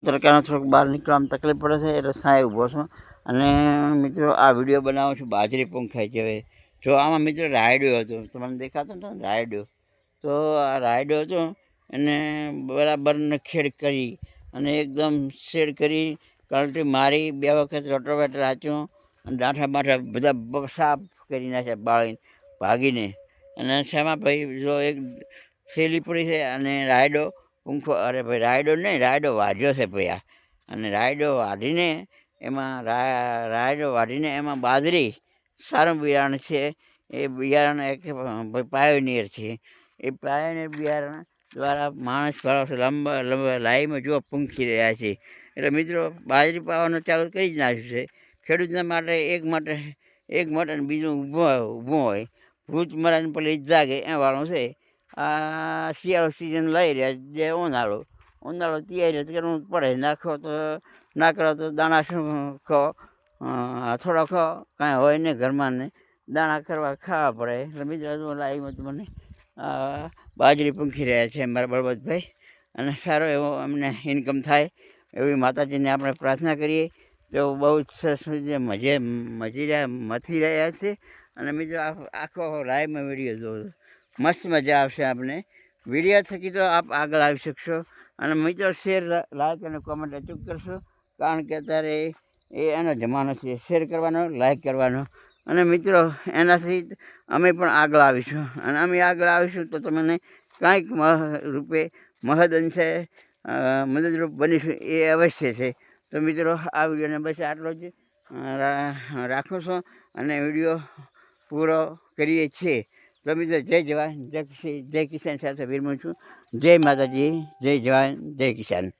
તડકાનો થોડોક બહાર નીકળવામાં તકલીફ પડે છે એટલે સાંયે ઊભો છું. અને મિત્રો આ વિડીયો બનાવું છું બાજરી પૂંખાય છે. હવે જો આમાં મિત્રો રાયડો હતો, તમને દેખાતો ને રાયડો, તો આ રાયડો હતો એને બરાબર ખેડ કરી અને એકદમ શેડ કરી કલટી મારી 2 વખત રોટોવેટર આચ્યું અને ડાંઠા બાંઠા બધા સાફ કરી નાખ્યા બાળીને ભાગીને. અને શેમાં ભાઈ જો એક થેલી પડી છે અને રાયડો પૂંખો, અરે ભાઈ રાયડો નહીં, રાયડો વાઢ્યો છે ભાઈ આ. અને રાયડો વાઢીને એમાં રાયડો વાઢીને એમાં બાજરી સારું બિયારણ છે. એ બિયારણ એક પાયોનિયર છે. એ પાયોનિયર બિયારણ દ્વારા માણસ લાંબા લાઈમાં જો પૂંખી રહ્યા છે. એટલે મિત્રો બાજરી પાવાનું ચાલુ કરી જ નાખ્યું છે. ખેડૂતના માટે એક માટે બીજું ઊભું હોય, ભૂત મરાને પેલી જાગે એ વાળું છે. આ શિયાળો સિઝન લઈ રહ્યા જે ઉનાળો તૈયારી કરવું પડે. નાખો તો ના કરો તો દાણા શું ખો, થોડો ખો, કાંઈ હોય ને ઘરમાં ને દાણા ખાવા પડે. એટલે મિત્રો લાઈવમાં તમને બાજરી પૂંખી રહ્યા છે મારા બળવંતભાઈ. અને સારો એવો અમને ઇન્કમ થાય એવી માતાજીને આપણે પ્રાર્થના કરીએ. તો બહુ જ સરસ રીતે મથી રહ્યા છે. અને મિત્રો આખો લાઈવમાં વિડીયો જોવો, મસ્ત મજા આવશે આપને. વિડીયો થકી તો આપ આગળ આવી શકશો. અને મિત્રો શેર, લાઈક અને કોમેન્ટ અચૂક કરશો, કારણ કે અત્યારે એનો જમાનો છે શેર કરવાનો, લાઈક કરવાનો. અને મિત્રો એનાથી અમે પણ આગળ આવીશું. અને અમે આગળ આવીશું તો તમને કાંઈક રૂપે મહદ અંશે મદદરૂપ બનીશું એ અવશ્ય છે. તો મિત્રો આ વિડીયોને બસ આટલો જ રાખું છું અને વિડીયો પૂરો કરીએ છીએ. તો મિત્રો જય જવાન જય કિસાન સાથે વિરમું છું. જય માતાજી, જય જવાન, જય કિસાન.